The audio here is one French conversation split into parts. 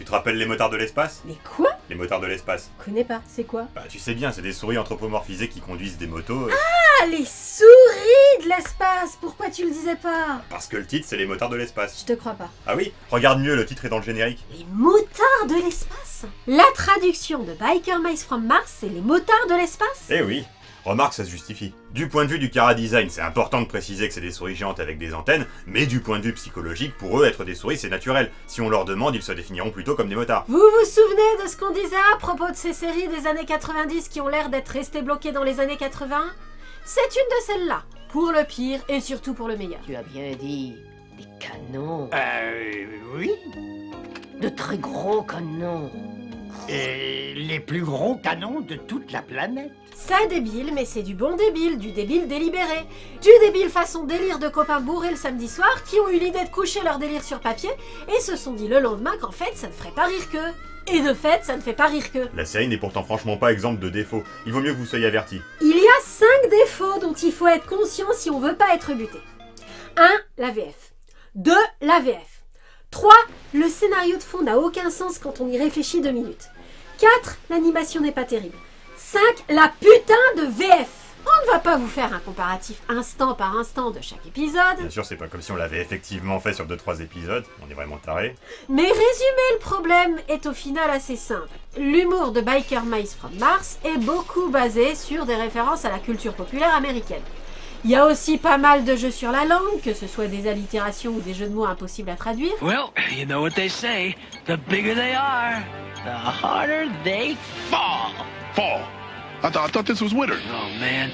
te rappelles les motards de l'espace? Les quoi? Les motards de l'espace. Connais pas, c'est quoi? Bah tu sais bien, c'est des souris anthropomorphisées qui conduisent des motos. Ah, les souris de l'espace! Pourquoi tu le disais pas? Parce que le titre c'est les motards de l'espace. Je te crois pas. Ah oui? Regarde mieux, le titre est dans le générique. Les motards de l'espace? La traduction de Biker Mice from Mars, c'est les motards de l'espace? Eh oui. Remarque, ça se justifie. Du point de vue du chara-design, c'est important de préciser que c'est des souris géantes avec des antennes, mais du point de vue psychologique, pour eux, être des souris, c'est naturel. Si on leur demande, ils se définiront plutôt comme des motards. Vous vous souvenez de ce qu'on disait à propos de ces séries des années 90 qui ont l'air d'être restées bloquées dans les années 80? C'est une de celles-là, pour le pire et surtout pour le meilleur. Tu as bien dit des canons. Oui. De très gros canons. Et les plus gros canons de toute la planète. C'est débile, mais c'est du bon débile, du débile délibéré. Du débile façon délire de copains bourrés le samedi soir qui ont eu l'idée de coucher leur délire sur papier et se sont dit le lendemain qu'en fait ça ne ferait pas rire qu'eux. Et de fait, ça ne fait pas rire qu'eux. La série n'est pourtant franchement pas exempte de défauts. Il vaut mieux que vous soyez avertis. Il y a 5 défauts dont il faut être conscient si on veut pas être buté. 1. La VF. 2. La VF. 3. Le scénario de fond n'a aucun sens quand on y réfléchit 2 minutes. 4. L'animation n'est pas terrible. 5. La putain de VF. On ne va pas vous faire un comparatif instant par instant de chaque épisode. Bien sûr, c'est pas comme si on l'avait effectivement fait sur 2-3 épisodes. On est vraiment tarés. Mais résumer le problème est au final assez simple. L'humour de Biker Mice from Mars est beaucoup basé sur des références à la culture populaire américaine. Il y a aussi pas mal de jeux sur la langue, que ce soit des allitérations ou des jeux de mots impossibles à traduire. Well, you know what they say. The bigger they are, the harder they fall. Fall. I thought this was winter. Oh, man.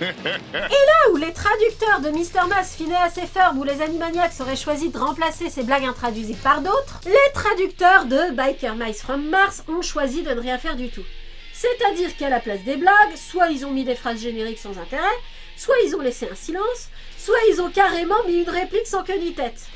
Là où les traducteurs de Mr. Mass, Phineas et Ferb ou les Animaniacs auraient choisi de remplacer ces blagues intraduisibles par d'autres, les traducteurs de Biker Mice from Mars ont choisi de ne rien faire du tout. C'est-à-dire qu'à la place des blagues, soit ils ont mis des phrases génériques sans intérêt, soit ils ont laissé un silence, soit ils ont carrément mis une réplique sans queue ni tête.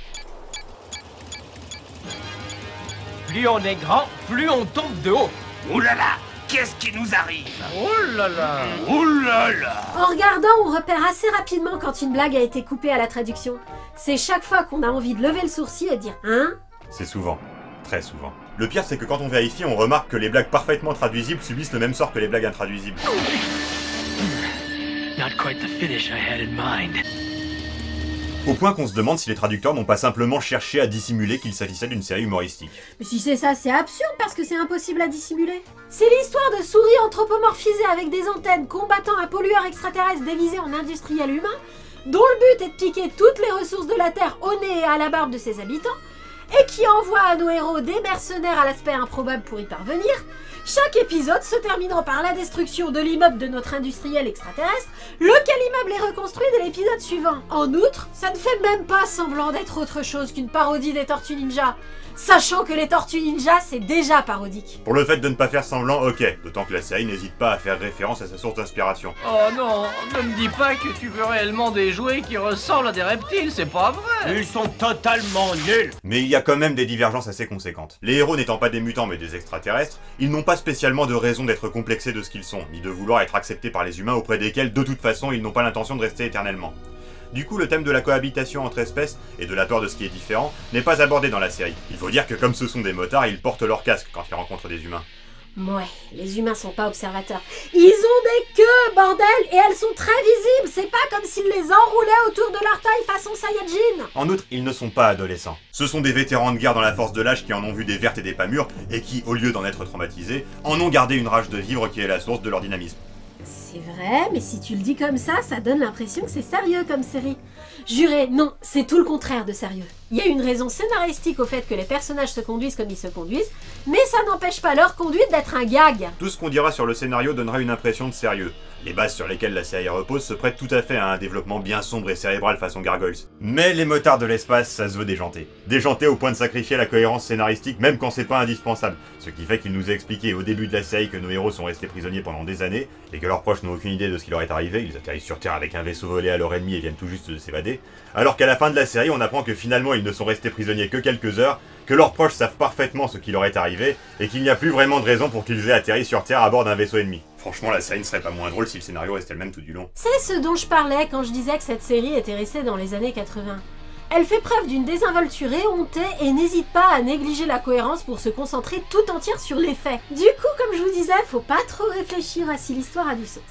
Plus on est grand, plus on tombe de haut. Ouh là là, qu'est-ce qui nous arrive? Oh là là. Ouh là là. En regardant, on repère assez rapidement quand une blague a été coupée à la traduction. C'est chaque fois qu'on a envie de lever le sourcil et de dire « Hein ?» C'est souvent. Très souvent. Le pire, c'est que quand on vérifie, on remarque que les blagues parfaitement traduisibles subissent le même sort que les blagues intraduisibles. Not quite the finish I had in mind. Au point qu'on se demande si les traducteurs n'ont pas simplement cherché à dissimuler qu'il s'agissait d'une série humoristique. Mais si c'est ça, c'est absurde parce que c'est impossible à dissimuler. C'est l'histoire de souris anthropomorphisées avec des antennes combattant un pollueur extraterrestre déguisé en industriel humain, dont le but est de piquer toutes les ressources de la Terre au nez et à la barbe de ses habitants, et qui envoie à nos héros des mercenaires à l'aspect improbable pour y parvenir, chaque épisode se terminant par la destruction de l'immeuble de notre industriel extraterrestre, lequel immeuble est reconstruit dès l'épisode suivant. En outre, ça ne fait même pas semblant d'être autre chose qu'une parodie des Tortues Ninja, sachant que les Tortues Ninja c'est déjà parodique. Pour le fait de ne pas faire semblant, ok, d'autant que la série n'hésite pas à faire référence à sa source d'inspiration. Oh non, ne me dis pas que tu veux réellement des jouets qui ressemblent à des reptiles, c'est pas vrai. Ils sont totalement nuls. Mais il y a quand même des divergences assez conséquentes. Les héros n'étant pas des mutants mais des extraterrestres, ils n'ont pas spécialement de raison d'être complexés de ce qu'ils sont, ni de vouloir être acceptés par les humains auprès desquels, de toute façon, ils n'ont pas l'intention de rester éternellement. Du coup, le thème de la cohabitation entre espèces et de la peur de ce qui est différent n'est pas abordé dans la série. Il faut dire que comme ce sont des motards, ils portent leur casque quand ils rencontrent des humains. Ouais, les humains sont pas observateurs. Ils ont des queues, bordel, et elles sont très visibles. C'est pas comme s'ils les enroulaient autour de leur taille façon Saiyajin. En outre, ils ne sont pas adolescents. Ce sont des vétérans de guerre dans la force de l'âge qui en ont vu des vertes et des pas mûres, et qui, au lieu d'en être traumatisés, en ont gardé une rage de vivre qui est la source de leur dynamisme. C'est vrai, mais si tu le dis comme ça donne l'impression que c'est sérieux comme série. Juré, non, c'est tout le contraire de sérieux. Il y a une raison scénaristique au fait que les personnages se conduisent comme ils se conduisent, mais ça n'empêche pas leur conduite d'être un gag. Tout ce qu'on dira sur le scénario donnera une impression de sérieux. Les bases sur lesquelles la série repose se prêtent tout à fait à un développement bien sombre et cérébral façon Gargoyles. Mais les motards de l'espace, ça se veut déjanté. Déjanté au point de sacrifier la cohérence scénaristique même quand c'est pas indispensable. Ce qui fait qu'il nous a expliqué au début de la série que nos héros sont restés prisonniers pendant des années, et que leurs proches n'ont aucune idée de ce qui leur est arrivé, ils atterrissent sur Terre avec un vaisseau volé à leur ennemi et viennent tout juste de s'évader, alors qu'à la fin de la série on apprend que finalement ils ne sont restés prisonniers que quelques heures, que leurs proches savent parfaitement ce qui leur est arrivé, et qu'il n'y a plus vraiment de raison pour qu'ils aient atterri sur Terre à bord d'un vaisseau ennemi. Franchement, la série ne serait pas moins drôle si le scénario restait le même tout du long. C'est ce dont je parlais quand je disais que cette série était restée dans les années 80. Elle fait preuve d'une désinvolture éhontée et n'hésite pas à négliger la cohérence pour se concentrer tout entière sur les faits. Du coup, comme je vous disais, faut pas trop réfléchir à si l'histoire a du sens.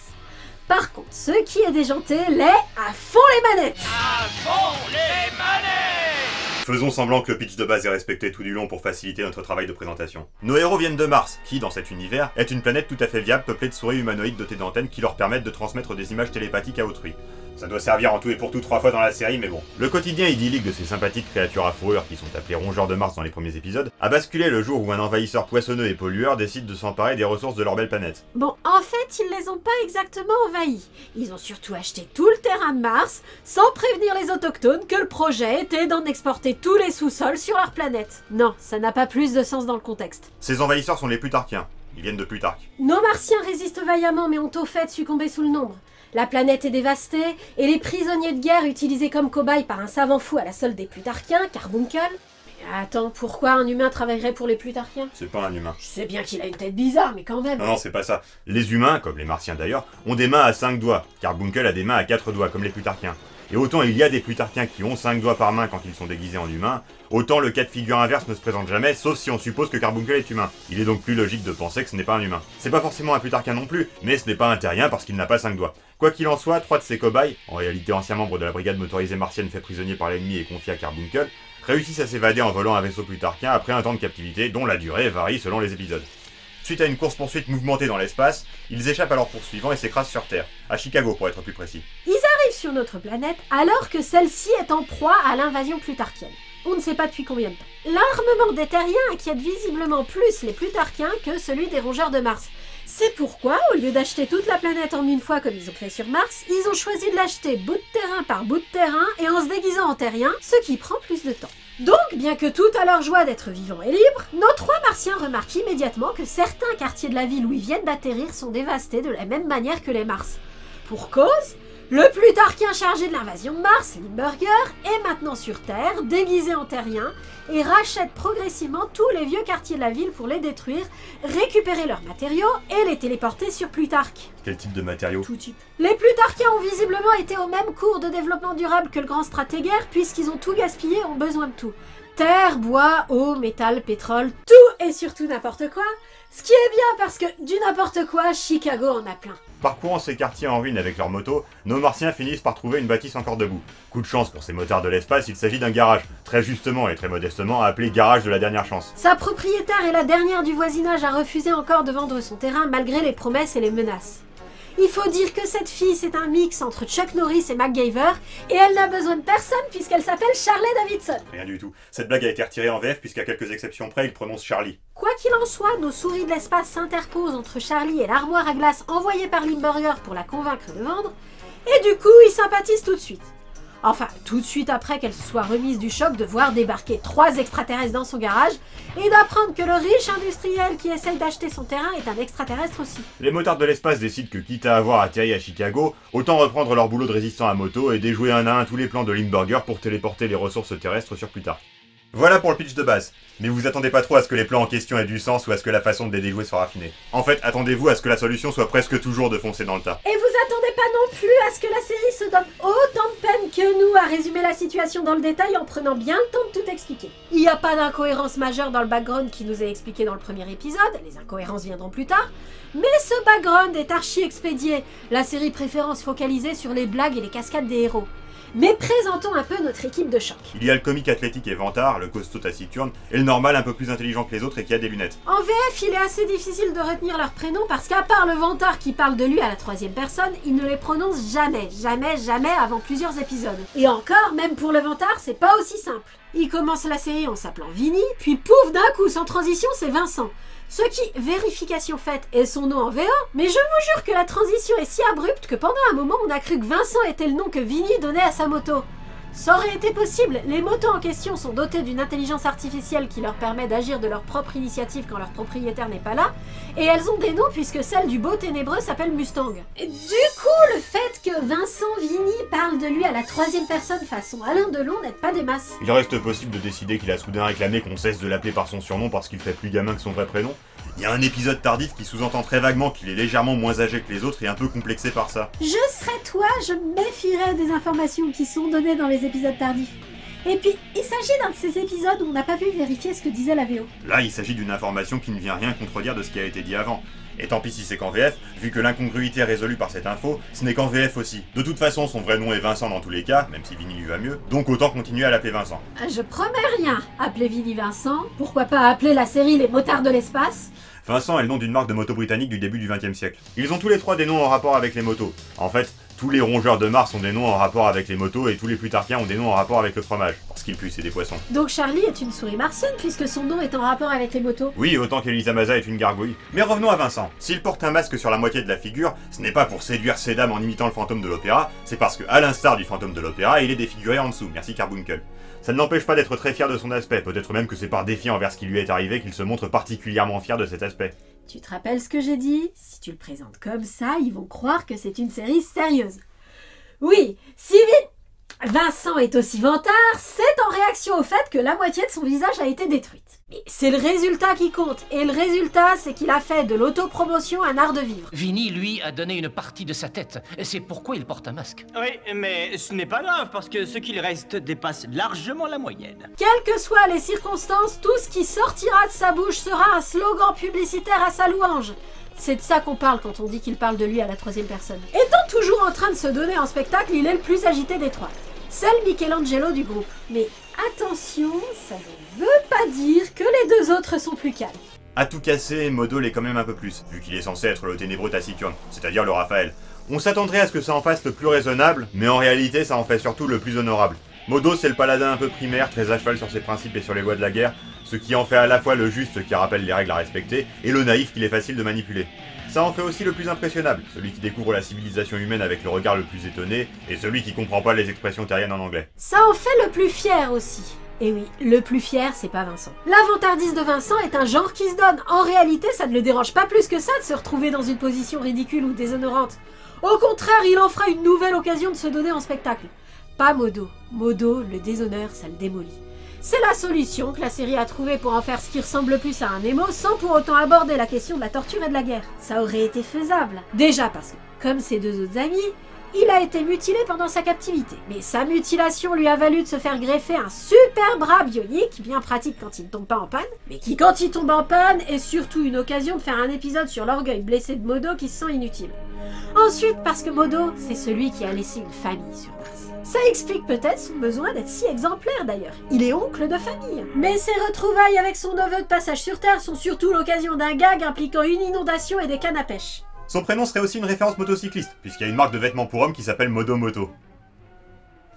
Par contre, ce qui est déjanté, l'est à fond les manettes. À fond les manettes! Faisons semblant que le pitch de base est respecté tout du long pour faciliter notre travail de présentation. Nos héros viennent de Mars, qui, dans cet univers, est une planète tout à fait viable peuplée de souris humanoïdes dotées d'antennes qui leur permettent de transmettre des images télépathiques à autrui. Ça doit servir en tout et pour tout 3 fois dans la série, mais bon. Le quotidien idyllique de ces sympathiques créatures à fourrure qui sont appelées rongeurs de Mars dans les premiers épisodes a basculé le jour où un envahisseur poissonneux et pollueur décide de s'emparer des ressources de leur belle planète. Bon, en fait, ils les ont pas exactement envahis. Ils ont surtout acheté tout le terrain de Mars, sans prévenir les autochtones que le projet était d'en exporter tous les sous-sols sur leur planète. Non, ça n'a pas plus de sens dans le contexte. Ces envahisseurs sont les Plutarchiens. Ils viennent de Plutarque. Nos Martiens résistent vaillamment mais ont au fait succombé sous le nombre. La planète est dévastée, et les prisonniers de guerre utilisés comme cobayes par un savant fou à la solde des Plutarchiens, Carbuncle... Mais attends, pourquoi un humain travaillerait pour les Plutarchiens? C'est pas un humain. Je sais bien qu'il a une tête bizarre, mais quand même... Non, c'est pas ça. Les humains, comme les Martiens d'ailleurs, ont des mains à 5 doigts. Carbuncle a des mains à 4 doigts, comme les Plutarchiens. Et autant il y a des Plutarchiens qui ont 5 doigts par main quand ils sont déguisés en humains, autant le cas de figure inverse ne se présente jamais, sauf si on suppose que Carbuncle est humain. Il est donc plus logique de penser que ce n'est pas un humain. C'est pas forcément un Plutarchien non plus, mais ce n'est pas un terrien parce qu'il n'a pas 5 doigts. Quoi qu'il en soit, 3 de ses cobayes, en réalité anciens membres de la brigade motorisée martienne fait prisonnier par l'ennemi et confié à Carbuncle, réussissent à s'évader en volant un vaisseau plutarchien après un temps de captivité dont la durée varie selon les épisodes. Suite à une course-poursuite mouvementée dans l'espace, ils échappent à leurs poursuivants et s'écrasent sur Terre, à Chicago pour être plus précis. Ils arrivent sur notre planète alors que celle-ci est en proie à l'invasion plutarchienne. On ne sait pas depuis combien de temps. L'armement des terriens inquiète visiblement plus les Plutarchiens que celui des rongeurs de Mars. C'est pourquoi, au lieu d'acheter toute la planète en une fois comme ils ont fait sur Mars, ils ont choisi de l'acheter bout de terrain par bout de terrain et en se déguisant en terrien, ce qui prend plus de temps. Donc, bien que tout à leur joie d'être vivants et libres, nos 3 Martiens remarquent immédiatement que certains quartiers de la ville où ils viennent d'atterrir sont dévastés de la même manière que les Mars. Pour cause, le Plutarchien chargé de l'invasion de Mars, Limburger, est maintenant sur Terre, déguisé en terrien, et rachète progressivement tous les vieux quartiers de la ville pour les détruire, récupérer leurs matériaux et les téléporter sur Plutarque. Quel type de matériaux? Tout type. Les Plutarchiens ont visiblement été au même cours de développement durable que le grand stratégaire, puisqu'ils ont tout gaspillé et ont besoin de tout. Terre, bois, eau, métal, pétrole, tout et surtout n'importe quoi. Ce qui est bien parce que du n'importe quoi, Chicago en a plein. Parcourant ces quartiers en ruine avec leur moto, nos Martiens finissent par trouver une bâtisse encore debout. Coup de chance pour ces motards de l'espace, il s'agit d'un garage, très justement et très modestement appelé garage de la dernière chance. Sa propriétaire est la dernière du voisinage à refuser encore de vendre son terrain malgré les promesses et les menaces. Il faut dire que cette fille, c'est un mix entre Chuck Norris et MacGyver, et elle n'a besoin de personne puisqu'elle s'appelle Charlie Davidson. Rien du tout. Cette blague a été retirée en VF puisqu'à quelques exceptions près, il prononce Charlie. Quoi qu'il en soit, nos souris de l'espace s'interposent entre Charlie et l'armoire à glace envoyée par Limburger pour la convaincre de vendre, et du coup, ils sympathisent tout de suite. Enfin, tout de suite après qu'elle se soit remise du choc de voir débarquer 3 extraterrestres dans son garage et d'apprendre que le riche industriel qui essaye d'acheter son terrain est un extraterrestre aussi. Les motards de l'espace décident que quitte à avoir atterri à Chicago, autant reprendre leur boulot de résistant à moto et déjouer un à un tous les plans de Limburger pour téléporter les ressources terrestres sur Plutarque. Voilà pour le pitch de base, mais vous attendez pas trop à ce que les plans en question aient du sens ou à ce que la façon de les déjouer soit raffinée. En fait, attendez-vous à ce que la solution soit presque toujours de foncer dans le tas. Et vous attendez pas non plus à ce que la série se donne autant de peine que nous à résumer la situation dans le détail en prenant bien le temps de tout expliquer. Il n'y a pas d'incohérence majeure dans le background qui nous est expliqué dans le premier épisode, les incohérences viendront plus tard, mais ce background est archi expédié, la série préférant se focaliser sur les blagues et les cascades des héros. Mais présentons un peu notre équipe de choc. Il y a le comique athlétique et vantard, le costaud taciturne, et le normal un peu plus intelligent que les autres et qui a des lunettes. En VF, il est assez difficile de retenir leurs prénoms parce qu'à part le vantard qui parle de lui à la 3e personne, il ne les prononce jamais avant plusieurs épisodes. Et encore, même pour le vantard, c'est pas aussi simple. Il commence la série en s'appelant Vinny, puis pouf, d'un coup, sans transition, c'est Vincent. Ce qui, vérification faite, est son nom en VO, mais je vous jure que la transition est si abrupte que pendant un moment on a cru que Vincent était le nom que Vinny donnait à sa moto. Ça aurait été possible, les motos en question sont dotées d'une intelligence artificielle qui leur permet d'agir de leur propre initiative quand leur propriétaire n'est pas là, et elles ont des noms puisque celle du beau ténébreux s'appelle Mustang. Et du coup, le fait que Vincent Vinny parle de lui à la 3e personne façon Alain Delon n'aide pas des masses. Il reste possible de décider qu'il a soudain réclamé qu'on cesse de l'appeler par son surnom parce qu'il fait plus gamin que son vrai prénom. Il y a un épisode tardif qui sous-entend très vaguement qu'il est légèrement moins âgé que les autres et un peu complexé par ça. Je serais toi, je me méfierais des informations qui sont données dans les épisodes tardifs. Et puis, il s'agit d'un de ces épisodes où on n'a pas pu vérifier ce que disait la VO. Là, il s'agit d'une information qui ne vient rien contredire de ce qui a été dit avant. Et tant pis si c'est qu'en VF, vu que l'incongruité est résolue par cette info, ce n'est qu'en VF aussi. De toute façon, son vrai nom est Vincent dans tous les cas, même si Vinny lui va mieux, donc autant continuer à l'appeler Vincent. Je promets rien. Appeler Vinny Vincent, pourquoi pas appeler la série Les Motards de l'espace? Vincent est le nom d'une marque de moto britannique du début du XXe siècle. Ils ont tous les trois des noms en rapport avec les motos. En fait, tous les rongeurs de Mars ont des noms en rapport avec les motos et tous les Plutarchiens ont des noms en rapport avec le fromage, parce qu'ils puent et des poissons. Donc Charlie est une souris martienne puisque son nom est en rapport avec les motos. Oui, autant qu'Elisa Maza est une gargouille. Mais revenons à Vincent. S'il porte un masque sur la moitié de la figure, ce n'est pas pour séduire ces dames en imitant le fantôme de l'opéra, c'est parce que, à l'instar du fantôme de l'opéra, il est défiguré en dessous, merci Carbuncle. Ça ne l'empêche pas d'être très fier de son aspect, peut-être même que c'est par défi envers ce qui lui est arrivé qu'il se montre particulièrement fier de cet aspect. Tu te rappelles ce que j'ai dit? Si tu le présentes comme ça, ils vont croire que c'est une série sérieuse. Oui, si vite Vincent est aussi vantard, c'est en réaction au fait que la moitié de son visage a été détruite. Mais c'est le résultat qui compte, et le résultat, c'est qu'il a fait de l'autopromotion un art de vivre. Vinny, lui, a donné une partie de sa tête. C'est pourquoi il porte un masque. Oui, mais ce n'est pas grave, parce que ce qu'il reste dépasse largement la moyenne. Quelles que soient les circonstances, tout ce qui sortira de sa bouche sera un slogan publicitaire à sa louange. C'est de ça qu'on parle quand on dit qu'il parle de lui à la troisième personne. Étant toujours en train de se donner en spectacle, il est le plus agité des trois. C'est le Michelangelo du groupe. Mais attention, ça ne veut pas dire que les deux autres sont plus calmes. À tout casser, Modo l'est quand même un peu plus, vu qu'il est censé être le ténébreux taciturne, c'est-à-dire le Raphaël. On s'attendrait à ce que ça en fasse le plus raisonnable, mais en réalité ça en fait surtout le plus honorable. Modo c'est le paladin un peu primaire, très à cheval sur ses principes et sur les lois de la guerre, ce qui en fait à la fois le juste qui rappelle les règles à respecter, et le naïf qu'il est facile de manipuler. Ça en fait aussi le plus impressionnable, celui qui découvre la civilisation humaine avec le regard le plus étonné, et celui qui comprend pas les expressions terriennes en anglais. Ça en fait le plus fier aussi. Et oui, le plus fier, c'est pas Vincent. L'avantardise de Vincent est un genre qui se donne. En réalité, ça ne le dérange pas plus que ça de se retrouver dans une position ridicule ou déshonorante. Au contraire, il en fera une nouvelle occasion de se donner en spectacle. Pas Modo. Modo, le déshonneur, ça le démolit. C'est la solution que la série a trouvée pour en faire ce qui ressemble plus à un Nemo sans pour autant aborder la question de la torture et de la guerre. Ça aurait été faisable. Déjà parce que, comme ses deux autres amis, il a été mutilé pendant sa captivité. Mais sa mutilation lui a valu de se faire greffer un super bras bionique, bien pratique quand il ne tombe pas en panne, mais qui quand il tombe en panne est surtout une occasion de faire un épisode sur l'orgueil blessé de Modo qui se sent inutile. Ensuite parce que Modo, c'est celui qui a laissé une famille sur Mars. Ça explique peut-être son besoin d'être si exemplaire d'ailleurs. Il est oncle de famille. Mais ses retrouvailles avec son neveu de passage sur Terre sont surtout l'occasion d'un gag impliquant une inondation et des cannes à pêche. Son prénom serait aussi une référence motocycliste, puisqu'il y a une marque de vêtements pour hommes qui s'appelle Modo Moto.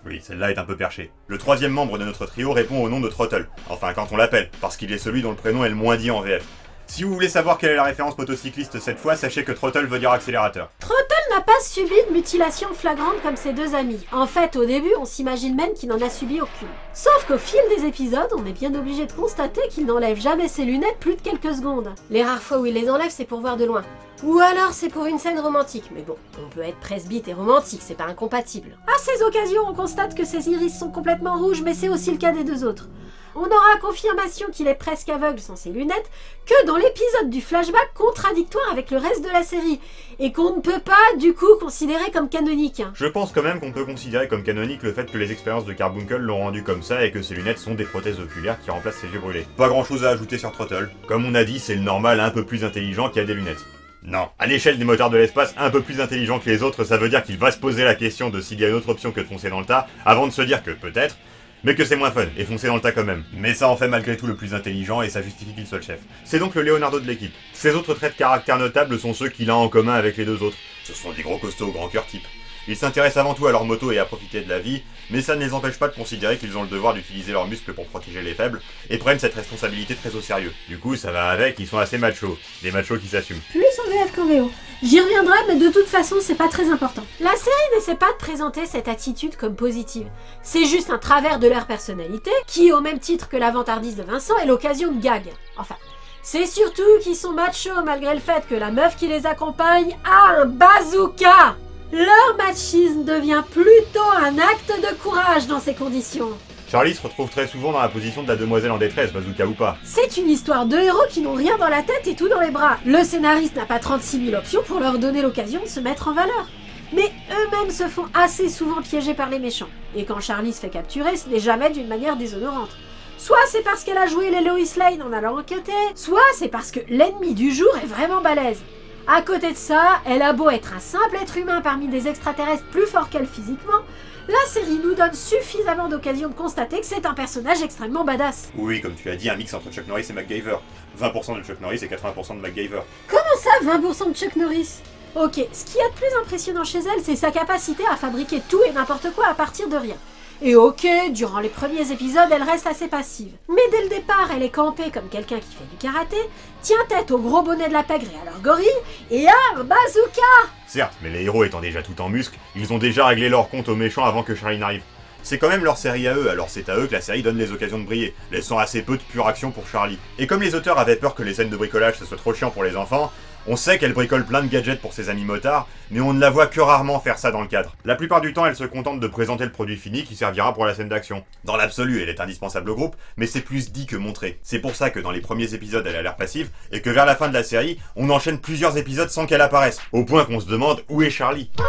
Oui, celle-là est un peu perchée. Le troisième membre de notre trio répond au nom de Trottle. Enfin, quand on l'appelle, parce qu'il est celui dont le prénom est le moins dit en VF. Si vous voulez savoir quelle est la référence motocycliste cette fois, sachez que Trottle veut dire accélérateur. Trottle n'a pas subi de mutilation flagrante comme ses deux amis. En fait, au début, on s'imagine même qu'il n'en a subi aucune. Sauf qu'au fil des épisodes, on est bien obligé de constater qu'il n'enlève jamais ses lunettes plus de quelques secondes. Les rares fois où il les enlève, c'est pour voir de loin. Ou alors c'est pour une scène romantique, mais bon, on peut être presbyte et romantique, c'est pas incompatible. À ces occasions, on constate que ses iris sont complètement rouges, mais c'est aussi le cas des deux autres. On aura confirmation qu'il est presque aveugle sans ses lunettes que dans l'épisode du flashback contradictoire avec le reste de la série, et qu'on ne peut pas, du coup, considérer comme canonique. Je pense quand même qu'on peut considérer comme canonique le fait que les expériences de Carbuncle l'ont rendu comme ça et que ses lunettes sont des prothèses oculaires qui remplacent ses yeux brûlés. Pas grand chose à ajouter sur Trottle. Comme on a dit, c'est le normal un peu plus intelligent qui a des lunettes. Non, à l'échelle des motards de l'espace, un peu plus intelligent que les autres, ça veut dire qu'il va se poser la question de s'il y a une autre option que de foncer dans le tas, avant de se dire que peut-être, mais que c'est moins fun, et foncer dans le tas quand même. Mais ça en fait malgré tout le plus intelligent, et ça justifie qu'il soit le chef. C'est donc le Leonardo de l'équipe. Ses autres traits de caractère notables sont ceux qu'il a en commun avec les deux autres. Ce sont des gros costauds au grand cœur type. Ils s'intéressent avant tout à leur moto et à profiter de la vie, mais ça ne les empêche pas de considérer qu'ils ont le devoir d'utiliser leurs muscles pour protéger les faibles, et prennent cette responsabilité très au sérieux. Du coup, ça va avec, ils sont assez machos. Des machos qui s'assument. Plus en VF qu'en VO. J'y reviendrai, mais de toute façon, c'est pas très important. La série n'essaie pas de présenter cette attitude comme positive. C'est juste un travers de leur personnalité, qui, au même titre que l'avantardise de Vincent, est l'occasion de gags. Enfin, c'est surtout qu'ils sont machos malgré le fait que la meuf qui les accompagne a un bazooka. Leur machisme devient plutôt un acte de courage dans ces conditions. Charlie se retrouve très souvent dans la position de la demoiselle en détresse, bazooka ou pas. C'est une histoire de héros qui n'ont rien dans la tête et tout dans les bras. Le scénariste n'a pas 36 000 options pour leur donner l'occasion de se mettre en valeur. Mais eux-mêmes se font assez souvent piéger par les méchants. Et quand Charlie se fait capturer, ce n'est jamais d'une manière déshonorante. Soit c'est parce qu'elle a joué les Lois Lane en allant enquêter, soit c'est parce que l'ennemi du jour est vraiment balèze. À côté de ça, elle a beau être un simple être humain parmi des extraterrestres plus forts qu'elle physiquement, la série nous donne suffisamment d'occasions de constater que c'est un personnage extrêmement badass. Oui, comme tu l'as dit, un mix entre Chuck Norris et MacGyver. 20% de Chuck Norris et 80% de MacGyver. Comment ça, 20% de Chuck Norris? Ok, ce qu'il y a de plus impressionnant chez elle, c'est sa capacité à fabriquer tout et n'importe quoi à partir de rien. Et ok, durant les premiers épisodes, elle reste assez passive. Mais dès le départ, elle est campée comme quelqu'un qui fait du karaté, tient tête au gros bonnet de la pègre et à leur gorille, et a un bazooka! Certes, mais les héros étant déjà tout en muscles, ils ont déjà réglé leur compte aux méchants avant que Charlie n'arrive. C'est quand même leur série à eux, alors c'est à eux que la série donne les occasions de briller, laissant assez peu de pure action pour Charlie. Et comme les auteurs avaient peur que les scènes de bricolage ce soit trop chiant pour les enfants, on sait qu'elle bricole plein de gadgets pour ses amis motards, mais on ne la voit que rarement faire ça dans le cadre. La plupart du temps, elle se contente de présenter le produit fini qui servira pour la scène d'action. Dans l'absolu, elle est indispensable au groupe, mais c'est plus dit que montré. C'est pour ça que dans les premiers épisodes, elle a l'air passive, et que vers la fin de la série, on enchaîne plusieurs épisodes sans qu'elle apparaisse, au point qu'on se demande où est Charlie. Où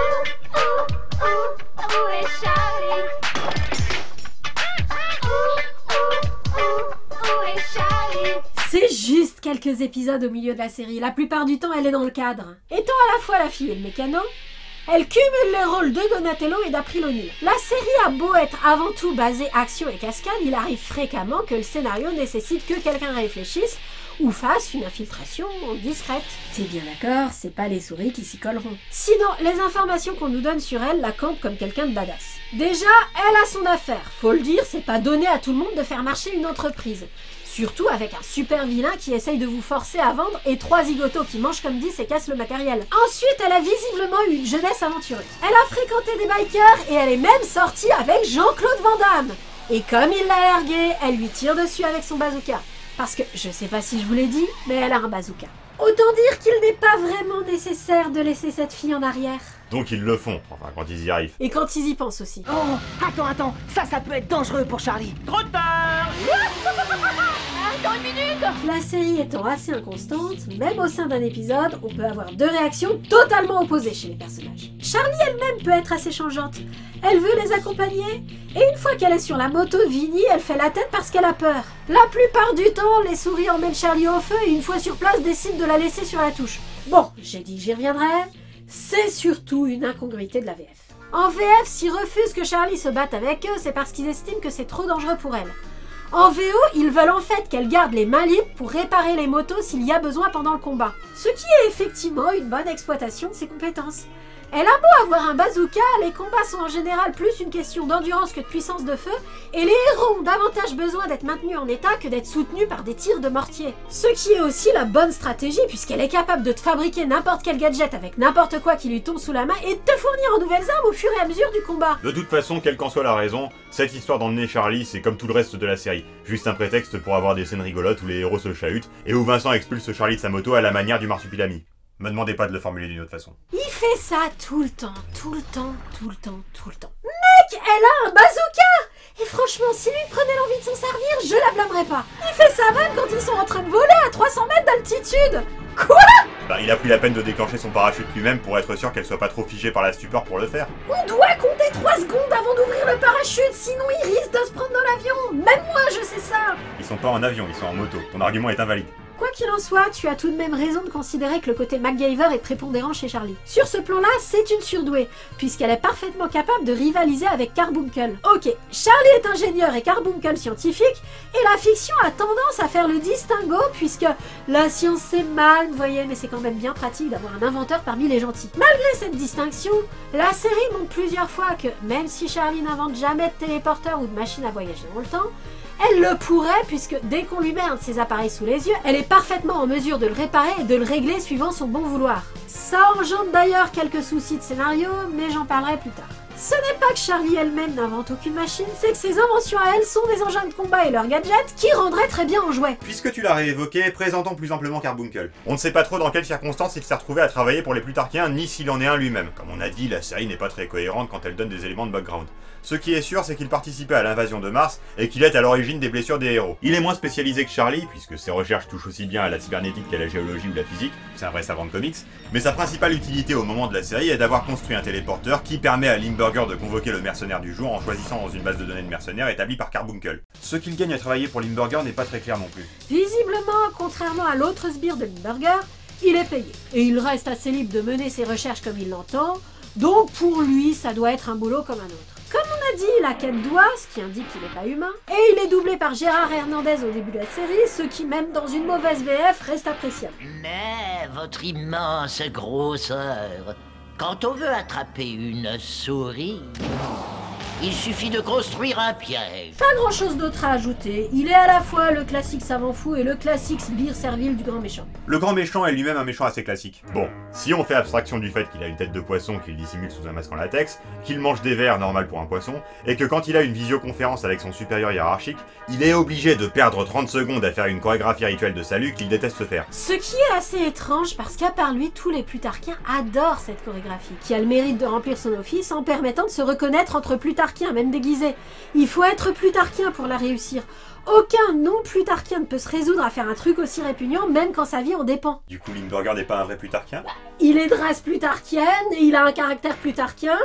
est Charlie? Où est Charlie? C'est juste quelques épisodes au milieu de la série, la plupart du temps elle est dans le cadre. Étant à la fois la fille et le mécano, elle cumule les rôles de Donatello et d'April O'Neil. La série a beau être avant tout basée action et cascade, il arrive fréquemment que le scénario nécessite que quelqu'un réfléchisse ou fasse une infiltration discrète. T'es bien d'accord, c'est pas les souris qui s'y colleront. Sinon, les informations qu'on nous donne sur elle la campent comme quelqu'un de badass. Déjà, elle a son affaire. Faut le dire, c'est pas donné à tout le monde de faire marcher une entreprise. Surtout avec un super vilain qui essaye de vous forcer à vendre et 3 zigotos qui mangent comme 10 et cassent le matériel. Ensuite, elle a visiblement eu une jeunesse aventureuse. Elle a fréquenté des bikers et elle est même sortie avec Jean-Claude Van Damme. Et comme il l'a larguée, elle lui tire dessus avec son bazooka. Parce que, je sais pas si je vous l'ai dit, mais elle a un bazooka. Autant dire qu'il n'est pas vraiment nécessaire de laisser cette fille en arrière. Donc ils le font, enfin quand ils y arrivent. Et quand ils y pensent aussi. Oh, attends, ça peut être dangereux pour Charlie. Trop tard! Attends une minute! La série étant assez inconstante, même au sein d'un épisode, on peut avoir 2 réactions totalement opposées chez les personnages. Charlie elle-même peut être assez changeante. Elle veut les accompagner, et une fois qu'elle est sur la moto Vinny, elle fait la tête parce qu'elle a peur. La plupart du temps, les souris emmènent Charlie au feu et une fois sur place, décident de la laisser sur la touche. Bon, j'ai dit que j'y reviendrai. C'est surtout une incongruité de la VF. En VF, s'ils refusent que Charlie se batte avec eux, c'est parce qu'ils estiment que c'est trop dangereux pour elle. En VO, ils veulent en fait qu'elle garde les mains libres pour réparer les motos s'il y a besoin pendant le combat. Ce qui est effectivement une bonne exploitation de ses compétences. Elle a beau avoir un bazooka, les combats sont en général plus une question d'endurance que de puissance de feu, et les héros ont davantage besoin d'être maintenus en état que d'être soutenus par des tirs de mortier. Ce qui est aussi la bonne stratégie puisqu'elle est capable de te fabriquer n'importe quel gadget avec n'importe quoi qui lui tombe sous la main et de te fournir en nouvelles armes au fur et à mesure du combat. De toute façon, quelle qu'en soit la raison, cette histoire d'emmener Charlie, c'est comme tout le reste de la série. Juste un prétexte pour avoir des scènes rigolotes où les héros se chahutent, et où Vincent expulse Charlie de sa moto à la manière du marsupilami. Me demandez pas de le formuler d'une autre façon. Il fait ça tout le temps. Mec, elle a un bazooka! Et franchement, si lui prenait l'envie de s'en servir, je la blâmerais pas. Il fait ça même quand ils sont en train de voler à 300 mètres d'altitude. Quoi? Bah, il a pris la peine de déclencher son parachute lui-même pour être sûr qu'elle soit pas trop figée par la stupeur pour le faire. On doit compter 3 secondes avant d'ouvrir le parachute, sinon il risque de se prendre dans l'avion. Même moi, je sais ça. Ils sont pas en avion, ils sont en moto. Ton argument est invalide. Quoi qu'il en soit, tu as tout de même raison de considérer que le côté MacGyver est prépondérant chez Charlie. Sur ce plan-là, c'est une surdouée, puisqu'elle est parfaitement capable de rivaliser avec Carbuncle. Ok, Charlie est ingénieur et Carbuncle scientifique, et la fiction a tendance à faire le distinguo, puisque la science c'est mal, vous voyez, mais c'est quand même bien pratique d'avoir un inventeur parmi les gentils. Malgré cette distinction, la série montre plusieurs fois que, même si Charlie n'invente jamais de téléporteur ou de machine à voyager dans le temps, elle le pourrait puisque dès qu'on lui met un de ses appareils sous les yeux, elle est parfaitement en mesure de le réparer et de le régler suivant son bon vouloir. Ça engendre d'ailleurs quelques soucis de scénario, mais j'en parlerai plus tard. Ce n'est pas que Charlie elle-même n'invente aucune machine, c'est que ses inventions à elle sont des engins de combat et leurs gadgets qui rendraient très bien en jouet. Puisque tu l'as réévoqué, présentons plus amplement Carbuncle. On ne sait pas trop dans quelles circonstances il s'est retrouvé à travailler pour les Plutarchiens, ni s'il en est un lui-même. Comme on a dit, la série n'est pas très cohérente quand elle donne des éléments de background. Ce qui est sûr, c'est qu'il participait à l'invasion de Mars et qu'il est à l'origine des blessures des héros. Il est moins spécialisé que Charlie, puisque ses recherches touchent aussi bien à la cybernétique qu'à la géologie ou la physique, c'est un vrai savant de comics, mais sa principale utilité au moment de la série est d'avoir construit un téléporteur qui permet à Limburger de convoquer le mercenaire du jour en choisissant dans une base de données de mercenaires établie par Carbuncle. Ce qu'il gagne à travailler pour Limburger n'est pas très clair non plus. Visiblement, contrairement à l'autre sbire de Limburger, il est payé. Et il reste assez libre de mener ses recherches comme il l'entend, donc pour lui, ça doit être un boulot comme un autre. Comme on a dit, il a 4 doigts, ce qui indique qu'il n'est pas humain, et il est doublé par Gérard Hernandez au début de la série, ce qui, même dans une mauvaise VF, reste appréciable. Mais votre immense grosseur, quand on veut attraper une souris, il suffit de construire un piège. Pas grand chose d'autre à ajouter, il est à la fois le classique savant fou et le classique sbire servile du grand méchant. Le grand méchant est lui-même un méchant assez classique. Bon, si on fait abstraction du fait qu'il a une tête de poisson qu'il dissimule sous un masque en latex, qu'il mange des vers normal pour un poisson, et que quand il a une visioconférence avec son supérieur hiérarchique, il est obligé de perdre 30 secondes à faire une chorégraphie rituelle de salut qu'il déteste faire. Ce qui est assez étrange parce qu'à part lui, tous les Plutarchiens adorent cette chorégraphie, qui a le mérite de remplir son office en permettant de se reconnaître entre Plutarchiens, même déguisés. Il faut être Plutarchien pour la réussir. Aucun non-Plutarchien ne peut se résoudre à faire un truc aussi répugnant, même quand sa vie en dépend. Du coup, Limburger n'est pas un vrai Plutarchien ? Il est de race plutarchienne, et il a un caractère plutarchien,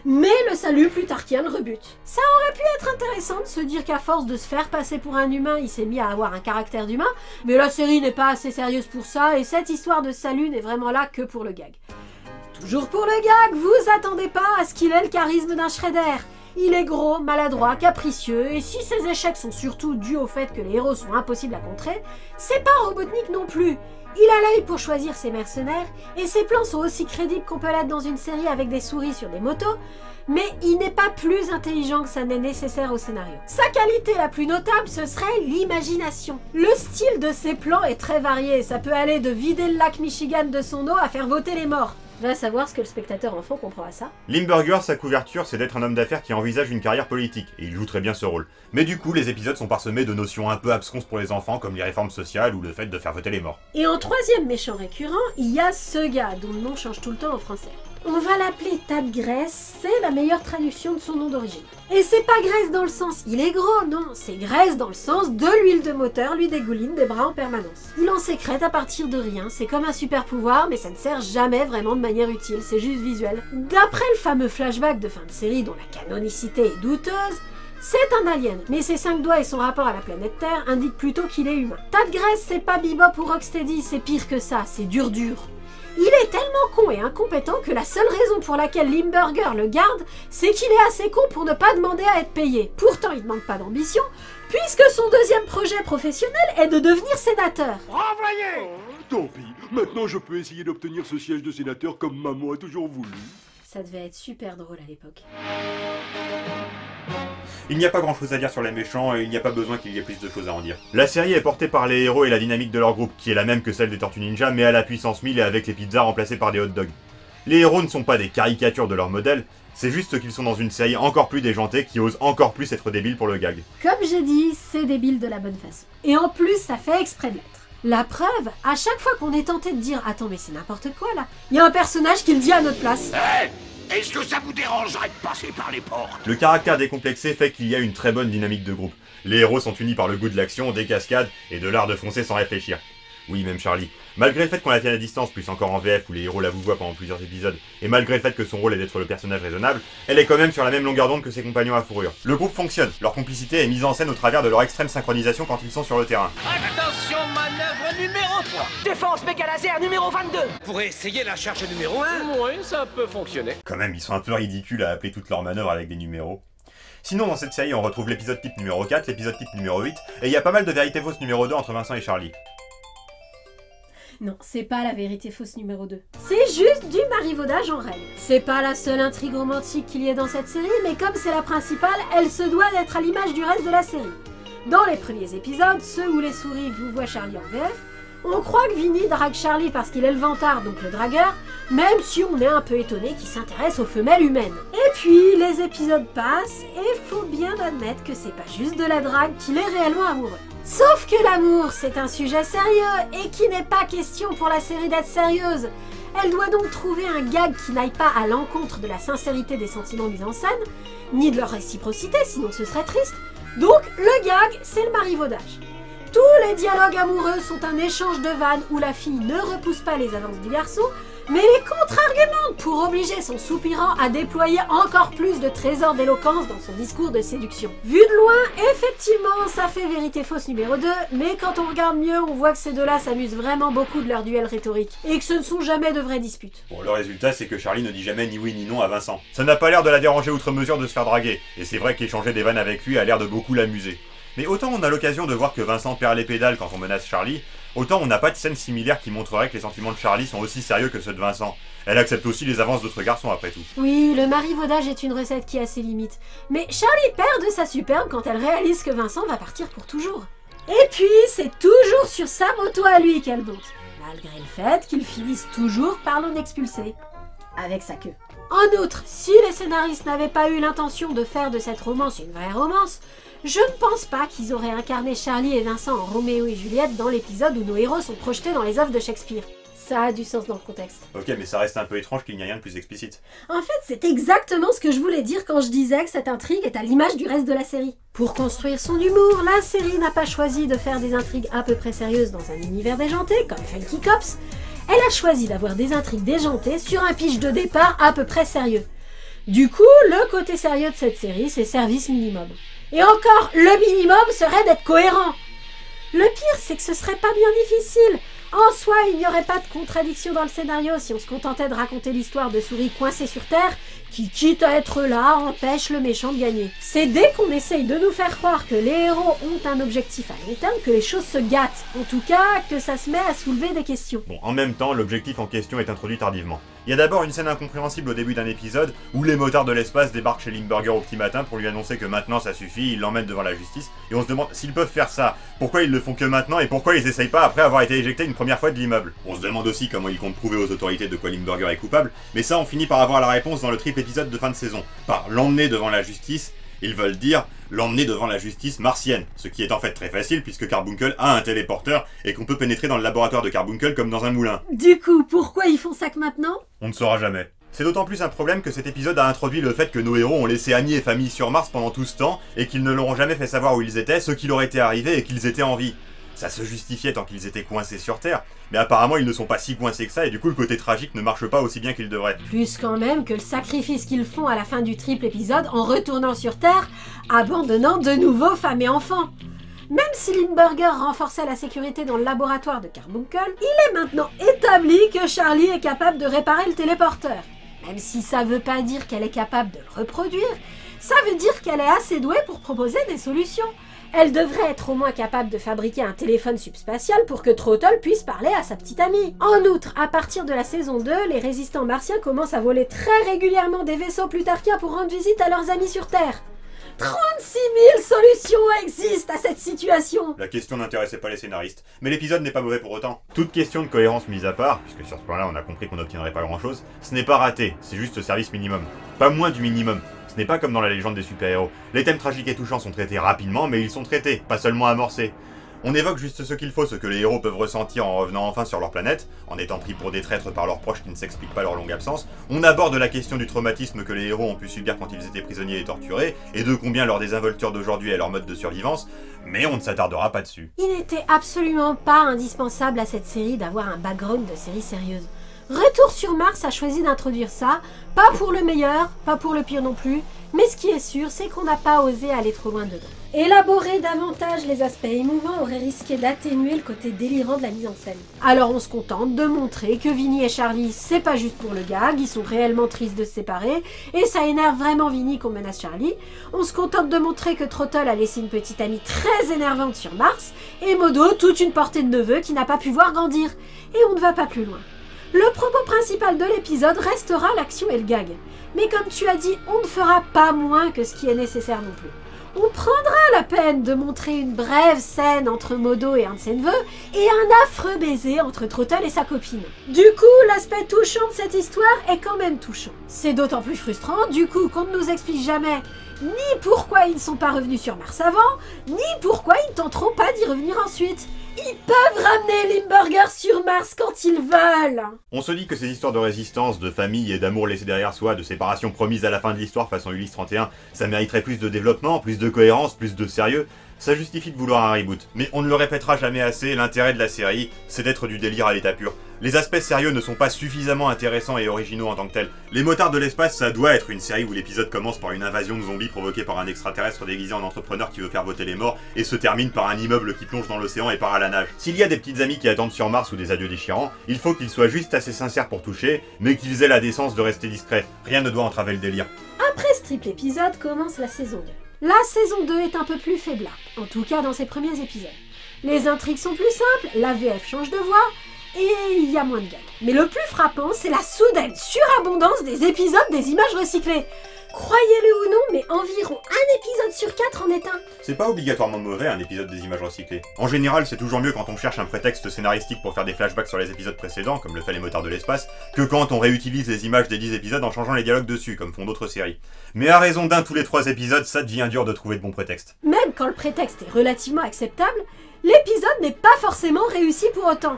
mais le salut plutarchien le rebute. Ça aurait pu être intéressant de se dire qu'à force de se faire passer pour un humain, il s'est mis à avoir un caractère d'humain, mais la série n'est pas assez sérieuse pour ça, et cette histoire de salut n'est vraiment là que pour le gag. Toujours pour le gag, vous attendez pas à ce qu'il ait le charisme d'un Shredder. Il est gros, maladroit, capricieux, et si ses échecs sont surtout dus au fait que les héros sont impossibles à contrer, c'est pas Robotnik non plus. Il a l'œil pour choisir ses mercenaires, et ses plans sont aussi crédibles qu'on peut l'être dans une série avec des souris sur des motos, mais il n'est pas plus intelligent que ça n'est nécessaire au scénario. Sa qualité la plus notable, ce serait l'imagination. Le style de ses plans est très varié, ça peut aller de vider le lac Michigan de son eau à faire voter les morts. Va savoir ce que le spectateur enfant comprend à ça. Limburger, sa couverture, c'est d'être un homme d'affaires qui envisage une carrière politique, et il joue très bien ce rôle. Mais du coup, les épisodes sont parsemés de notions un peu absconses pour les enfants, comme les réformes sociales ou le fait de faire voter les morts. Et en troisième méchant récurrent, il y a ce gars, dont le nom change tout le temps en français. On va l'appeler Tad Grace, c'est la meilleure traduction de son nom d'origine. Et c'est pas graisse dans le sens il est gros, non, c'est graisse dans le sens de l'huile de moteur lui dégouline des bras en permanence. Il en sécrète à partir de rien, c'est comme un super pouvoir, mais ça ne sert jamais vraiment de manière utile, c'est juste visuel. D'après le fameux flashback de fin de série dont la canonicité est douteuse, c'est un alien, mais ses 5 doigts et son rapport à la planète Terre indiquent plutôt qu'il est humain. Tad Grace, c'est pas Bebop ou Rocksteady, c'est pire que ça, c'est dur. Il est tellement con et incompétent que la seule raison pour laquelle Limburger le garde, c'est qu'il est assez con pour ne pas demander à être payé. Pourtant, il ne manque pas d'ambition, puisque son deuxième projet professionnel est de devenir sénateur. Renvoyez! Tant pis, maintenant je peux essayer d'obtenir ce siège de sénateur comme maman a toujours voulu. Ça devait être super drôle à l'époque. Il n'y a pas grand chose à dire sur les méchants et il n'y a pas besoin qu'il y ait plus de choses à en dire. La série est portée par les héros et la dynamique de leur groupe, qui est la même que celle des Tortues Ninja, mais à la puissance 1000 et avec les pizzas remplacées par des hot dogs. Les héros ne sont pas des caricatures de leur modèle, c'est juste qu'ils sont dans une série encore plus déjantée qui ose encore plus être débile pour le gag. Comme j'ai dit, c'est débile de la bonne façon. Et en plus, ça fait exprès de l'être. La preuve, à chaque fois qu'on est tenté de dire « Attends, mais c'est n'importe quoi là », il y a un personnage qui le dit à notre place. Hey! Est-ce que ça vous dérangerait de passer par les portes? Le caractère décomplexé fait qu'il y a une très bonne dynamique de groupe. Les héros sont unis par le goût de l'action, des cascades et de l'art de foncer sans réfléchir. Oui, même Charlie. Malgré le fait qu'on la tienne à distance, plus encore en VF où les héros la vous voient pendant plusieurs épisodes, et malgré le fait que son rôle est d'être le personnage raisonnable, elle est quand même sur la même longueur d'onde que ses compagnons à fourrure. Le groupe fonctionne, leur complicité est mise en scène au travers de leur extrême synchronisation quand ils sont sur le terrain. Attention, manœuvre numéro 3. Défense méga laser numéro 22. Pour essayer la charge numéro 1. Oui, ça peut fonctionner. Quand même, ils sont un peu ridicules à appeler toutes leurs manœuvres avec des numéros. Sinon, dans cette série, on retrouve l'épisode type numéro 4, l'épisode type numéro 8, et il y a pas mal de vérités fausses numéro 2 entre Vincent et Charlie. Non, c'est pas la vérité fausse numéro 2. C'est juste du marivaudage en règle. C'est pas la seule intrigue romantique qu'il y ait dans cette série, mais comme c'est la principale, elle se doit d'être à l'image du reste de la série. Dans les premiers épisodes, ceux où les souris vous voient Charlie en VF, On croit que Vinny drague Charlie parce qu'il est le vantard, donc le dragueur, même si on est un peu étonné qu'il s'intéresse aux femelles humaines. Et puis, les épisodes passent, et faut bien admettre que c'est pas juste de la drague qu'il est réellement amoureux. Sauf que l'amour, c'est un sujet sérieux, et qu'il n'est pas question pour la série d'être sérieuse. Elle doit donc trouver un gag qui n'aille pas à l'encontre de la sincérité des sentiments mis en scène, ni de leur réciprocité, sinon ce serait triste. Donc, le gag, c'est le marivaudage. Tous les dialogues amoureux sont un échange de vannes où la fille ne repousse pas les avances du garçon, mais les contre-argumente pour obliger son soupirant à déployer encore plus de trésors d'éloquence dans son discours de séduction. Vu de loin, effectivement, ça fait vérité fausse numéro 2, mais quand on regarde mieux, on voit que ces deux-là s'amusent vraiment beaucoup de leur duel rhétorique, et que ce ne sont jamais de vraies disputes. Bon, le résultat, c'est que Charlie ne dit jamais ni oui ni non à Vincent. Ça n'a pas l'air de la déranger outre mesure de se faire draguer, et c'est vrai qu'échanger des vannes avec lui a l'air de beaucoup l'amuser. Mais autant on a l'occasion de voir que Vincent perd les pédales quand on menace Charlie, autant on n'a pas de scène similaire qui montrerait que les sentiments de Charlie sont aussi sérieux que ceux de Vincent. Elle accepte aussi les avances d'autres garçons après tout. Oui, le marivaudage est une recette qui a ses limites. Mais Charlie perd de sa superbe quand elle réalise que Vincent va partir pour toujours. Et puis, c'est toujours sur sa moto à lui qu'elle monte, malgré le fait qu'ils finissent toujours par l'en expulser. Avec sa queue. En outre, si les scénaristes n'avaient pas eu l'intention de faire de cette romance une vraie romance, je ne pense pas qu'ils auraient incarné Charlie et Vincent en Roméo et Juliette dans l'épisode où nos héros sont projetés dans les œuvres de Shakespeare. Ça a du sens dans le contexte. Ok, mais ça reste un peu étrange qu'il n'y ait rien de plus explicite. En fait, c'est exactement ce que je voulais dire quand je disais que cette intrigue est à l'image du reste de la série. Pour construire son humour, la série n'a pas choisi de faire des intrigues à peu près sérieuses dans un univers déjanté, comme Funky Cops. Elle a choisi d'avoir des intrigues déjantées sur un pitch de départ à peu près sérieux. Du coup, le côté sérieux de cette série, c'est service minimum. Et encore, le minimum serait d'être cohérent. Le pire, c'est que ce serait pas bien difficile. En soi, il n'y aurait pas de contradiction dans le scénario si on se contentait de raconter l'histoire de souris coincées sur Terre qui, quitte à être là, empêche le méchant de gagner. C'est dès qu'on essaye de nous faire croire que les héros ont un objectif à long terme que les choses se gâtent. En tout cas, que ça se met à soulever des questions. Bon, en même temps, l'objectif en question est introduit tardivement. Il y a d'abord une scène incompréhensible au début d'un épisode où les motards de l'espace débarquent chez Limburger au petit matin pour lui annoncer que maintenant ça suffit, ils l'emmènent devant la justice, et on se demande s'ils peuvent faire ça, pourquoi ils le font que maintenant et pourquoi ils essayent pas après avoir été éjectés une première fois de l'immeuble. On se demande aussi comment ils comptent prouver aux autorités de quoi Limburger est coupable, mais ça on finit par avoir la réponse dans le triple épisode de fin de saison. Par l'emmener devant la justice, ils veulent dire l'emmener devant la justice martienne, ce qui est en fait très facile puisque Carbuncle a un téléporteur et qu'on peut pénétrer dans le laboratoire de Carbuncle comme dans un moulin. Du coup, pourquoi ils font ça que maintenant ? On ne saura jamais. C'est d'autant plus un problème que cet épisode a introduit le fait que nos héros ont laissé amis et famille sur Mars pendant tout ce temps et qu'ils ne leur ont jamais fait savoir où ils étaient, ce qui leur était arrivé et qu'ils étaient en vie. Ça se justifiait tant qu'ils étaient coincés sur Terre, mais apparemment ils ne sont pas si coincés que ça et du coup le côté tragique ne marche pas aussi bien qu'il devrait. Plus quand même que le sacrifice qu'ils font à la fin du triple épisode en retournant sur Terre, abandonnant de nouveau femmes et enfants. Même si Limburger renforçait la sécurité dans le laboratoire de Carbuncle, il est maintenant établi que Charlie est capable de réparer le téléporteur. Même si ça veut pas dire qu'elle est capable de le reproduire, ça veut dire qu'elle est assez douée pour proposer des solutions. Elle devrait être au moins capable de fabriquer un téléphone subspatial pour que Trottle puisse parler à sa petite amie. En outre, à partir de la saison 2, les résistants martiens commencent à voler très régulièrement des vaisseaux plutarchiens pour rendre visite à leurs amis sur Terre. 36 000 solutions existent à cette situation. La question n'intéressait pas les scénaristes, mais l'épisode n'est pas mauvais pour autant. Toute question de cohérence mise à part, puisque sur ce point-là on a compris qu'on n'obtiendrait pas grand-chose, ce n'est pas raté, c'est juste service minimum. Pas moins du minimum. Ce n'est pas comme dans la légende des super-héros. Les thèmes tragiques et touchants sont traités rapidement, mais ils sont traités, pas seulement amorcés. On évoque juste ce qu'il faut, ce que les héros peuvent ressentir en revenant enfin sur leur planète, en étant pris pour des traîtres par leurs proches qui ne s'expliquent pas leur longue absence. On aborde la question du traumatisme que les héros ont pu subir quand ils étaient prisonniers et torturés, et de combien leur désinvolture d'aujourd'hui est leur mode de survivance, mais on ne s'attardera pas dessus. Il n'était absolument pas indispensable à cette série d'avoir un background de série sérieuse. Retour sur Mars a choisi d'introduire ça, pas pour le meilleur, pas pour le pire non plus, mais ce qui est sûr, c'est qu'on n'a pas osé aller trop loin dedans. Élaborer davantage les aspects émouvants aurait risqué d'atténuer le côté délirant de la mise en scène. Alors on se contente de montrer que Vinny et Charlie, c'est pas juste pour le gag, ils sont réellement tristes de se séparer, et ça énerve vraiment Vinny qu'on menace Charlie. On se contente de montrer que Trottle a laissé une petite amie très énervante sur Mars, et Modo toute une portée de neveux qui n'a pas pu voir grandir. Et on ne va pas plus loin. Le propos principal de l'épisode restera l'action et le gag. Mais comme tu as dit, on ne fera pas moins que ce qui est nécessaire non plus. On prendra la peine de montrer une brève scène entre Modo et un de ses neveux et un affreux baiser entre Trottle et sa copine. Du coup, l'aspect touchant de cette histoire est quand même touchant. C'est d'autant plus frustrant, du coup, qu'on ne nous explique jamais ni pourquoi ils ne sont pas revenus sur Mars avant, ni pourquoi ils ne tenteront pas d'y revenir ensuite. Ils peuvent ramener Limburger sur Mars quand ils veulent. On se dit que ces histoires de résistance, de famille et d'amour laissé derrière soi, de séparation promise à la fin de l'histoire façon Ulysse 31, ça mériterait plus de développement, plus de cohérence, plus de sérieux. Ça justifie de vouloir un reboot. Mais on ne le répétera jamais assez, l'intérêt de la série, c'est d'être du délire à l'état pur. Les aspects sérieux ne sont pas suffisamment intéressants et originaux en tant que tels. Les motards de l'espace, ça doit être une série où l'épisode commence par une invasion de zombies provoquée par un extraterrestre déguisé en entrepreneur qui veut faire voter les morts, et se termine par un immeuble qui plonge dans l'océan et part à la nage. S'il y a des petites amies qui attendent sur Mars ou des adieux déchirants, il faut qu'ils soient juste assez sincères pour toucher, mais qu'ils aient la décence de rester discrets. Rien ne doit entraver le délire. Après ce triple épisode commence la saison 2. La saison 2 est un peu plus faiblarde, en tout cas dans ses premiers épisodes. Les intrigues sont plus simples, la VF change de voix, et il y a moins de gags. Mais le plus frappant, c'est la soudaine surabondance des épisodes des images recyclées. Croyez-le ou non, mais environ un épisode sur 4 en est un. C'est pas obligatoirement mauvais un épisode des images recyclées. En général, c'est toujours mieux quand on cherche un prétexte scénaristique pour faire des flashbacks sur les épisodes précédents, comme le fait les motards de l'espace, que quand on réutilise les images des 10 épisodes en changeant les dialogues dessus, comme font d'autres séries. Mais à raison d'un tous les 3 épisodes, ça devient dur de trouver de bons prétextes. Même quand le prétexte est relativement acceptable, l'épisode n'est pas forcément réussi pour autant.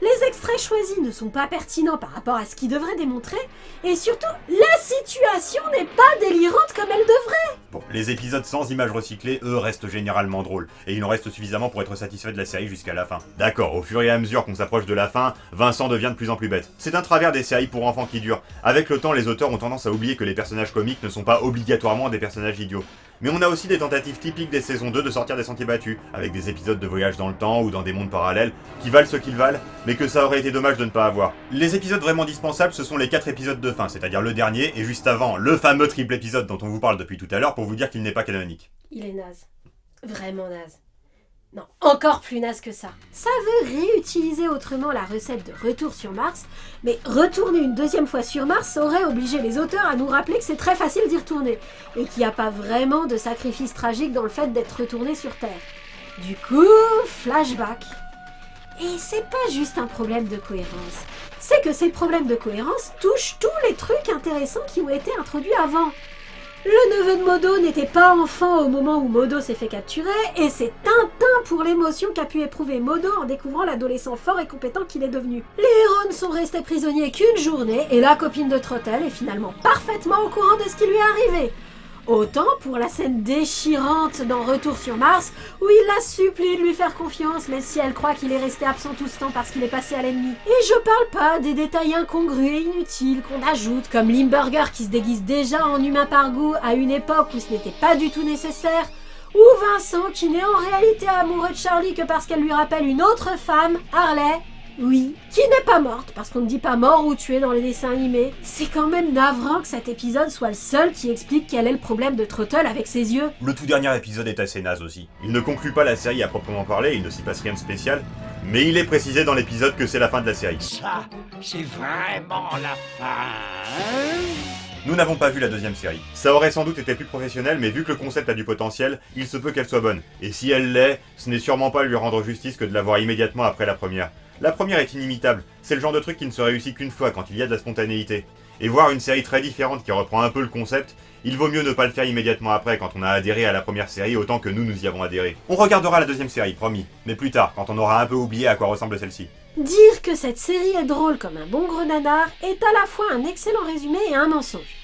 Les extraits choisis ne sont pas pertinents par rapport à ce qu'ils devraient démontrer, et surtout, la situation n'est pas délirante comme elle devrait. Bon, les épisodes sans images recyclées, eux, restent généralement drôles, et il en reste suffisamment pour être satisfait de la série jusqu'à la fin. D'accord, au fur et à mesure qu'on s'approche de la fin, Vincent devient de plus en plus bête. C'est un travers des séries pour enfants qui durent. Avec le temps, les auteurs ont tendance à oublier que les personnages comiques ne sont pas obligatoirement des personnages idiots. Mais on a aussi des tentatives typiques des saisons 2 de sortir des sentiers battus, avec des épisodes de voyage dans le temps ou dans des mondes parallèles, qui valent ce qu'ils valent, mais que ça aurait été dommage de ne pas avoir. Les épisodes vraiment dispensables, ce sont les 4 épisodes de fin, c'est-à-dire le dernier, et juste avant, le fameux triple épisode dont on vous parle depuis tout à l'heure pour vous dire qu'il n'est pas canonique. Il est naze. Vraiment naze. Non, encore plus naze que ça. Ça veut réutiliser autrement la recette de Retour sur Mars, mais retourner une deuxième fois sur Mars aurait obligé les auteurs à nous rappeler que c'est très facile d'y retourner, et qu'il n'y a pas vraiment de sacrifice tragique dans le fait d'être retourné sur Terre. Du coup, flashback. Et c'est pas juste un problème de cohérence, c'est que ces problèmes de cohérence touchent tous les trucs intéressants qui ont été introduits avant. Le neveu de Modo n'était pas enfant au moment où Modo s'est fait capturer, et c'est Tintin pour l'émotion qu'a pu éprouver Modo en découvrant l'adolescent fort et compétent qu'il est devenu. Les héros ne sont restés prisonniers qu'une journée, et la copine de Trottle est finalement parfaitement au courant de ce qui lui est arrivé. Autant pour la scène déchirante dans Retour sur Mars, où il la supplie de lui faire confiance, même si elle croit qu'il est resté absent tout ce temps parce qu'il est passé à l'ennemi. Et je parle pas des détails incongrus et inutiles qu'on ajoute, comme Limburger qui se déguise déjà en humain par goût à une époque où ce n'était pas du tout nécessaire, ou Vincent qui n'est en réalité amoureux de Charlie que parce qu'elle lui rappelle une autre femme, Harley. Oui, qui n'est pas morte, parce qu'on ne dit pas mort ou tué dans les dessins animés. C'est quand même navrant que cet épisode soit le seul qui explique quel est le problème de Trottle avec ses yeux. Le tout dernier épisode est assez naze aussi. Il ne conclut pas la série à proprement parler, il ne s'y passe rien de spécial, mais il est précisé dans l'épisode que c'est la fin de la série. Ça, c'est vraiment la fin. Nous n'avons pas vu la deuxième série. Ça aurait sans doute été plus professionnel, mais vu que le concept a du potentiel, il se peut qu'elle soit bonne. Et si elle l'est, ce n'est sûrement pas lui rendre justice que de la voir immédiatement après la première. La première est inimitable, c'est le genre de truc qui ne se réussit qu'une fois quand il y a de la spontanéité. Et voir une série très différente qui reprend un peu le concept, il vaut mieux ne pas le faire immédiatement après quand on a adhéré à la première série autant que nous y avons adhéré. On regardera la deuxième série, promis, mais plus tard, quand on aura un peu oublié à quoi ressemble celle-ci. Dire que cette série est drôle comme un bon gros nanar est à la fois un excellent résumé et un mensonge.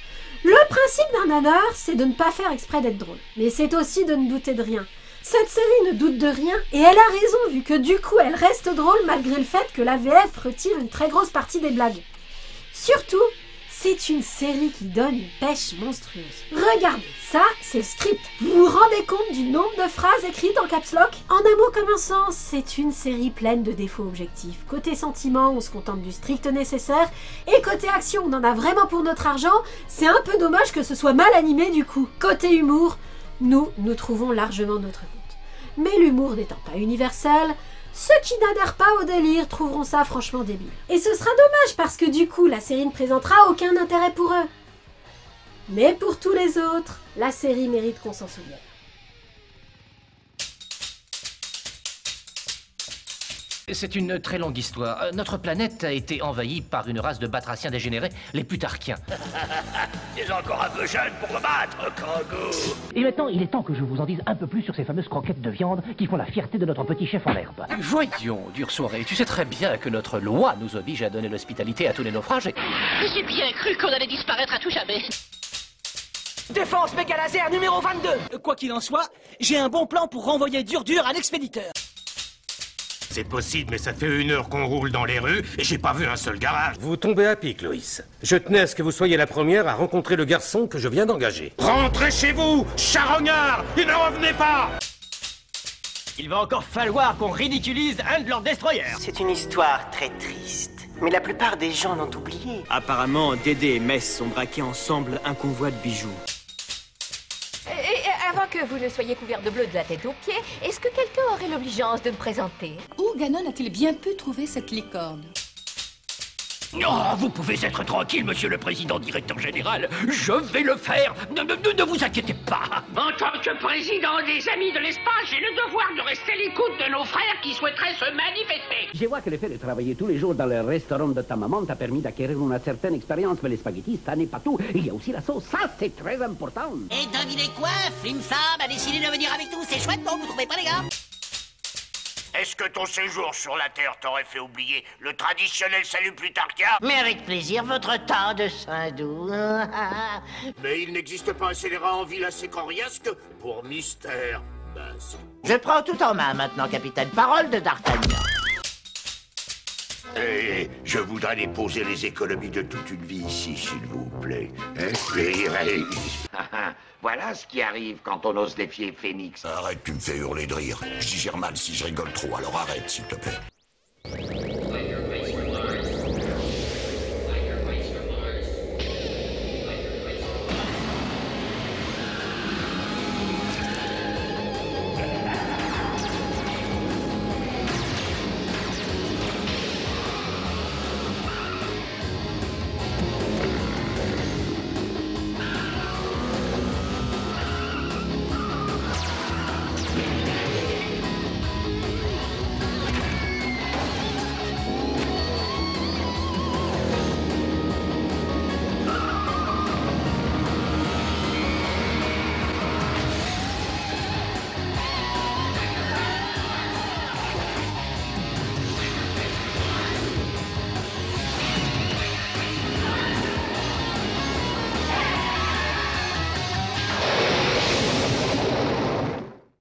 Le principe d'un nanar, c'est de ne pas faire exprès d'être drôle, mais c'est aussi de ne douter de rien. Cette série ne doute de rien, et elle a raison vu que du coup elle reste drôle malgré le fait que la VF retire une très grosse partie des blagues. Surtout, c'est une série qui donne une pêche monstrueuse. Regardez, ça c'est le script. Vous vous rendez compte du nombre de phrases écrites en caps lock? En un mot comme un sens, c'est une série pleine de défauts objectifs. Côté sentiment, on se contente du strict nécessaire, et côté action, on en a vraiment pour notre argent. C'est un peu dommage que ce soit mal animé du coup. Côté humour, nous trouvons largement notre compte. Mais l'humour n'étant pas universel, ceux qui n'adhèrent pas au délire trouveront ça franchement débile. Et ce sera dommage parce que du coup, la série ne présentera aucun intérêt pour eux. Mais pour tous les autres, la série mérite qu'on s'en souvienne. C'est une très longue histoire. Notre planète a été envahie par une race de batraciens dégénérés, les Plutarchiens. T'es encore un peu jeune pour me battre, Kangoo. Et maintenant, il est temps que je vous en dise un peu plus sur ces fameuses croquettes de viande qui font la fierté de notre petit chef en herbe. Voyons, dure soirée, tu sais très bien que notre loi nous oblige à donner l'hospitalité à tous les naufragés. J'ai bien cru qu'on allait disparaître à tout jamais. Défense méga laser numéro 22. Quoi qu'il en soit, j'ai un bon plan pour renvoyer dur à l'expéditeur. C'est possible, mais ça fait 1 heure qu'on roule dans les rues et j'ai pas vu un seul garage. Vous tombez à pic, Loïs. Je tenais à ce que vous soyez la première à rencontrer le garçon que je viens d'engager. Rentrez chez vous, charognard, et ne revenez pas. Il va encore falloir qu'on ridiculise un de leurs destroyers. C'est une histoire très triste, mais la plupart des gens l'ont oublié. Apparemment, Dédé et Mess ont braqué ensemble un convoi de bijoux. Et avant que vous ne soyez couvert de bleu de la tête aux pieds, est-ce que quelqu'un aurait l'obligeance de me présenter? Où Ganon a-t-il bien pu trouver cette licorne? Oh, vous pouvez être tranquille, monsieur le président directeur général. Je vais le faire. Ne vous inquiétez pas. En tant que président des Amis de l'Espace, j'ai le devoir de rester à l'écoute de nos frères qui souhaiteraient se manifester. Je vois que le fait de travailler tous les jours dans le restaurant de ta maman t'a permis d'acquérir une certaine expérience, mais les spaghettis, ça n'est pas tout. Il y a aussi la sauce, ça c'est très important. Et devinez quoi? Une femme a décidé de venir avec nous. C'est chouette, non? Vous trouvez pas, les gars? Est-ce que ton séjour sur la Terre t'aurait fait oublier le traditionnel salut plutarchien? Mais avec plaisir, votre temps de Saint-Doux. Mais il n'existe pas un scélérat en ville assez coriace pour mystère. Ben, Je prends tout en main maintenant, capitaine. Parole de D'Artagnan. Et je voudrais déposer les économies de toute une vie ici, s'il vous plaît. Voilà ce qui arrive quand on ose défier Phoenix. Arrête, tu me fais hurler de rire. Je digère mal si je rigole trop, alors arrête, s'il te plaît.